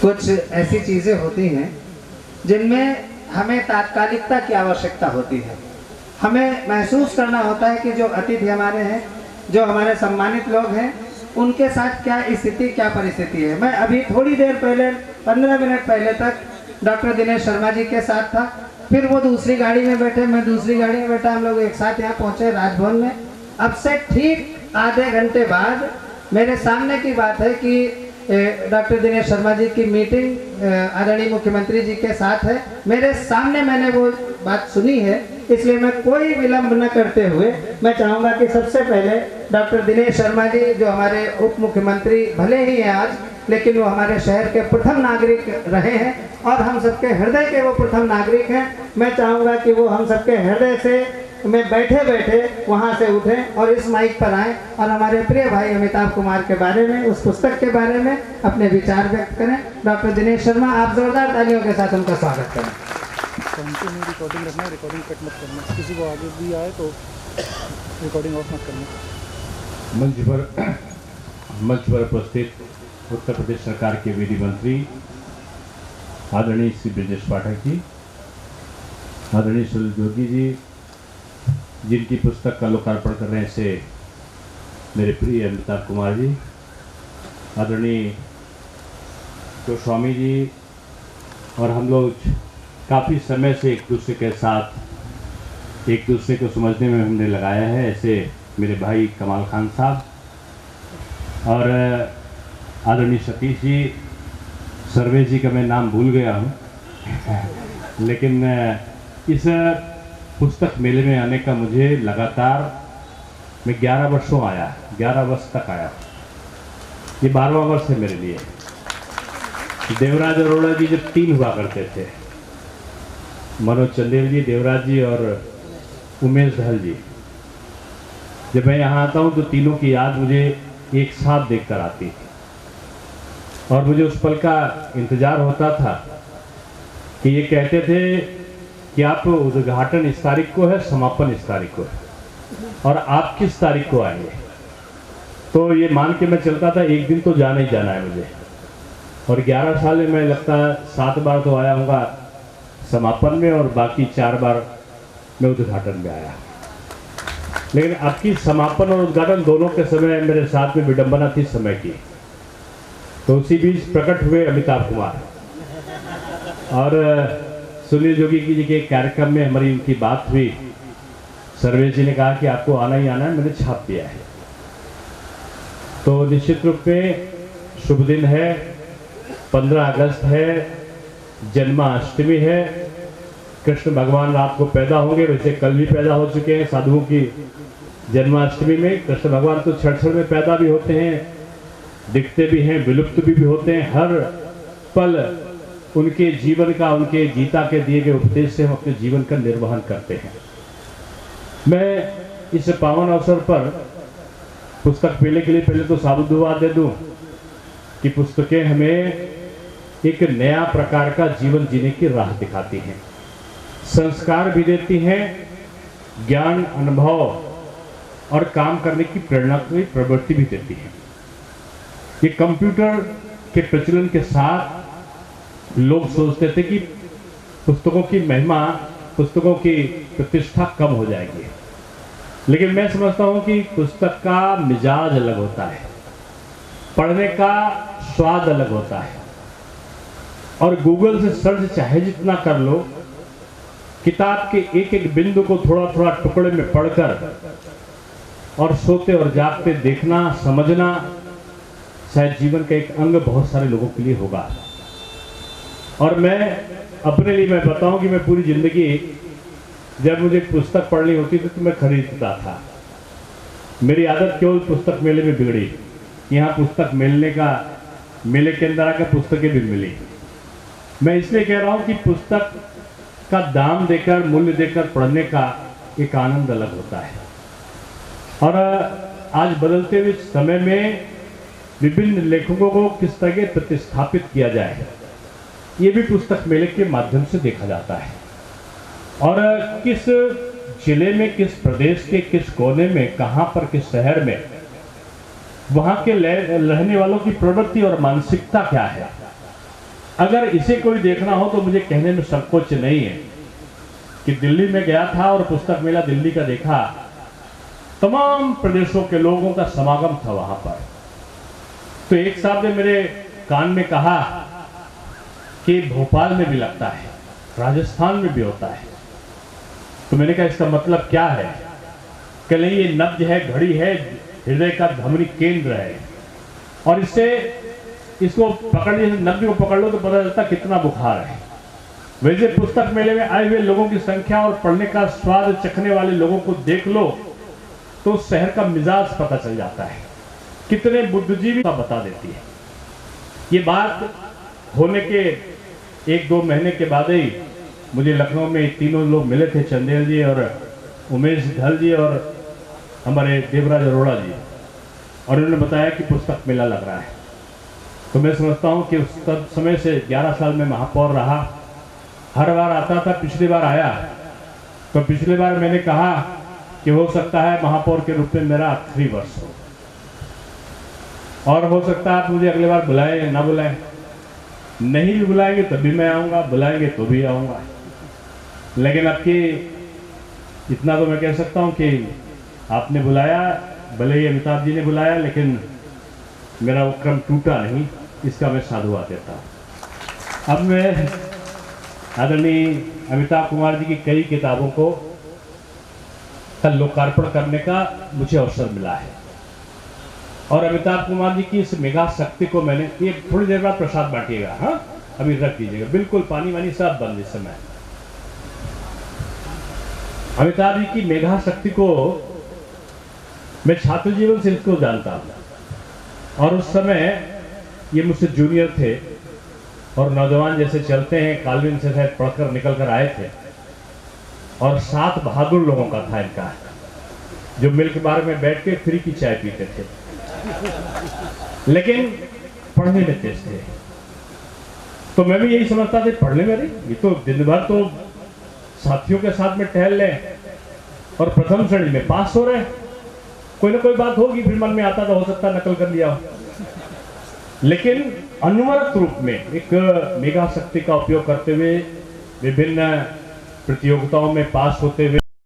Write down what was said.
कुछ ऐसी चीज़ें होती हैं जिनमें हमें तात्कालिकता की आवश्यकता होती है। हमें महसूस करना होता है कि जो अतिथि हमारे हैं, जो हमारे सम्मानित लोग हैं, उनके साथ क्या स्थिति, क्या परिस्थिति है। मैं अभी थोड़ी देर पहले 15 मिनट पहले तक डॉक्टर दिनेश शर्मा जी के साथ था, फिर वो दूसरी गाड़ी में बैठे, मैं दूसरी गाड़ी में बैठा, हम लोग एक साथ यहाँ पहुँचे राजभवन में। अब से ठीक आधे घंटे बाद मेरे सामने की बात है कि डॉक्टर दिनेश शर्मा जी की मीटिंग आदरणीय मुख्यमंत्री जी के साथ है। मेरे सामने मैंने वो बात सुनी है, इसलिए मैं कोई विलंब न करते हुए मैं चाहूँगा कि सबसे पहले डॉक्टर दिनेश शर्मा जी, जो हमारे उप मुख्यमंत्री भले ही हैं आज, लेकिन वो हमारे शहर के प्रथम नागरिक रहे हैं और हम सबके हृदय के वो प्रथम नागरिक हैं। मैं चाहूँगा कि वो हम सबके हृदय से मैं बैठे बैठे वहाँ से उठें और इस माइक पर आएँ और हमारे प्रिय भाई अमिताभ कुमार के बारे में, उस पुस्तक के बारे में अपने विचार व्यक्त करें। डॉक्टर दिनेश शर्मा, आप जोरदार तालियों के साथ उनका स्वागत करें। रिकॉर्डिंग रखना, रिकॉर्डिंग कट मत करना, किसी को आगे भी आए तो रिकॉर्डिंग ऑफ मत करना। मंच पर उपस्थित उत्तर प्रदेश सरकार के विधि मंत्री आदरणीय श्री ब्रजेश पाठक जी, आदरणीय सुनील जोगी जी, जिनकी पुस्तक का लोकार्पण कर रहे हैं से मेरे प्रिय अमिताभ कुमार जी, आदरणीय गोस्वामी जी, और हम लोग काफ़ी समय से एक दूसरे के साथ एक दूसरे को समझने में हमने लगाया है, ऐसे मेरे भाई कमाल खान साहब और आदरणीय सतीश जी, सर्वेश जी का मैं नाम भूल गया हूँ लेकिन इस पुस्तक मेले में आने का मुझे लगातार मैं 11 वर्षों आया, 11 वर्ष तक आया, ये 12वां वर्ष है मेरे लिए। देवराज अरोड़ा जी जब 3 हुआ करते थे, मनोज चंदेल जी, देवराज जी और उमेश धल जी, जब मैं यहाँ आता हूँ तो तीनों की याद मुझे एक साथ देखकर आती थी और मुझे उस पल का इंतज़ार होता था कि ये कहते थे कि आप उद्घाटन इस तारीख को है, समापन इस तारीख को है और आप किस तारीख को आएंगे। तो ये मान के मैं चलता था एक दिन तो जाना ही जाना है मुझे, और 11 साल में मैं लगता है 7 बार तो आया हूँगा समापन में और बाकी 4 बार मैं उद्घाटन में आया। लेकिन आपकी समापन और उद्घाटन दोनों के समय मेरे साथ में विडंबना थी समय की, तो उसी बीच प्रकट हुए अमिताभ कुमार और सुनील जोगी जी के कार्यक्रम में हमारी उनकी बात हुई। सर्वेश जी ने कहा कि आपको आना ही आना है, मैंने छाप दिया है। तो निश्चित रूप में शुभ दिन है, 15 अगस्त है, जन्माष्टमी है, कृष्ण भगवान रात को पैदा होंगे, वैसे कल भी पैदा हो चुके हैं साधुओं की जन्माष्टमी में। कृष्ण भगवान तो क्षण में पैदा भी होते हैं, दिखते भी हैं, विलुप्त भी होते हैं। हर पल उनके जीवन का, उनके गीता के दिए गए उपदेश से हम अपने जीवन का निर्वहन करते हैं। मैं इस पावन अवसर पर पुस्तक मेले के लिए पहले तो साधुवाद दे दूं कि पुस्तकें हमें एक नया प्रकार का जीवन जीने की राह दिखाती हैं, संस्कार भी देती हैं, ज्ञान, अनुभव और काम करने की प्रेरणा की प्रवृत्ति भी देती हैं। ये कंप्यूटर के प्रचलन के साथ लोग सोचते थे कि पुस्तकों की महिमा, पुस्तकों की प्रतिष्ठा कम हो जाएगी, लेकिन मैं समझता हूं कि पुस्तक का मिजाज अलग होता है, पढ़ने का स्वाद अलग होता है। और गूगल से सर्च चाहे जितना कर लो, किताब के एक एक बिंदु को थोड़ा थोड़ा टुकड़े में पढ़कर और सोते और जागते देखना, समझना शायद जीवन का एक अंग बहुत सारे लोगों के लिए होगा। और मैं अपने लिए मैं बताऊं कि मैं पूरी ज़िंदगी जब मुझे पुस्तक पढ़नी होती थी तो मैं खरीदता था। मेरी आदत केवल पुस्तक मेले में बिगड़ी। यहाँ पुस्तक मेले के अंदर आकर पुस्तकें भी मिली। मैं इसलिए कह रहा हूँ कि पुस्तक का दाम देकर, मूल्य देकर पढ़ने का एक आनंद अलग होता है। और आज बदलते हुए समय में विभिन्न लेखकों को किस तरह प्रतिस्थापित किया जाए, ये भी पुस्तक मेले के माध्यम से देखा जाता है। और किस जिले में, किस प्रदेश के किस कोने में, कहाँ पर, किस शहर में वहाँ के रहने वालों की प्रवृत्ति और मानसिकता क्या है, अगर इसे कोई देखना हो तो मुझे कहने में संकोच नहीं है कि दिल्ली में गया था और पुस्तक मेला दिल्ली का देखा, तमाम प्रदेशों के लोगों का समागम था वहां पर। तो एक साहब ने मेरे कान में कहा कि भोपाल में भी लगता है, राजस्थान में भी होता है। तो मैंने कहा इसका मतलब क्या है? कि नहीं, ये नब्ज है, घड़ी है, हृदय का धमनी केंद्र है, और इसको पकड़ने, नब्ज को पकड़ लो तो पता चलता कितना बुखार है। वैसे पुस्तक मेले में आए हुए लोगों की संख्या और पढ़ने का स्वाद चखने वाले लोगों को देख लो तो शहर का मिजाज पता चल जाता है, कितने बुद्धिजीवी का बता देती है। ये बात होने के 1-2 महीने के बाद ही मुझे लखनऊ में तीनों लोग मिले थे, चंदेल जी और उमेश धल जी और हमारे देवराज अरोड़ा जी, और उन्होंने बताया कि पुस्तक मेला लग रहा है। तो मैं समझता हूँ कि उस तब समय से 11 साल में महापौर रहा, हर बार आता था। पिछली बार आया तो पिछली बार मैंने कहा कि हो सकता है महापौर के रूप में मेरा आखिरी वर्ष हो, और हो सकता है आप मुझे अगली बार बुलाएं या ना बुलाएं। नहीं भी बुलाएंगे तब भी मैं आऊँगा, बुलाएंगे तो भी आऊँगा। लेकिन आपकी इतना तो मैं कह सकता हूँ कि आपने बुलाया, भले ही अमिताभ जी ने बुलाया, लेकिन मेरा वो क्रम टूटा नहीं, इसका मैं साधुवाद देता हूँ। अब मैं आदरणीय अमिताभ कुमार जी की कई किताबों को कल लोकार्पण करने का मुझे अवसर मिला है, और अमिताभ कुमार जी की इस मेगा शक्ति को मैंने, ये थोड़ी देर बाद प्रसाद बांटिएगा, हाँ अभी रख दीजिएगा, बिल्कुल पानी वानी सब बंद इस समय। अमिताभ जी की मेगा शक्ति को मैं छात्र जीवन से इसको जानता हूँ, और उस समय ये मुझसे जूनियर थे और नौजवान जैसे चलते हैं, कालविन से शायद पढ़कर निकल कर आए थे, और 7 बहादुर लोगों का था इनका, जो मिल्क बार में बैठ के फ्री की चाय पीते थे, लेकिन पढ़ने में तेज थे। तो मैं भी यही समझता था पढ़ने में नहीं, ये तो दिन भर तो साथियों के साथ में टहल लें और प्रथम श्रेणी में पास हो रहे, कोई ना कोई बात होगी, फिर मन में आता तो हो सकता है नकल कर लिया हो। लेकिन अनवरत रूप में एक मेगा शक्ति का उपयोग करते हुए विभिन्न प्रतियोगिताओं में पास होते हुए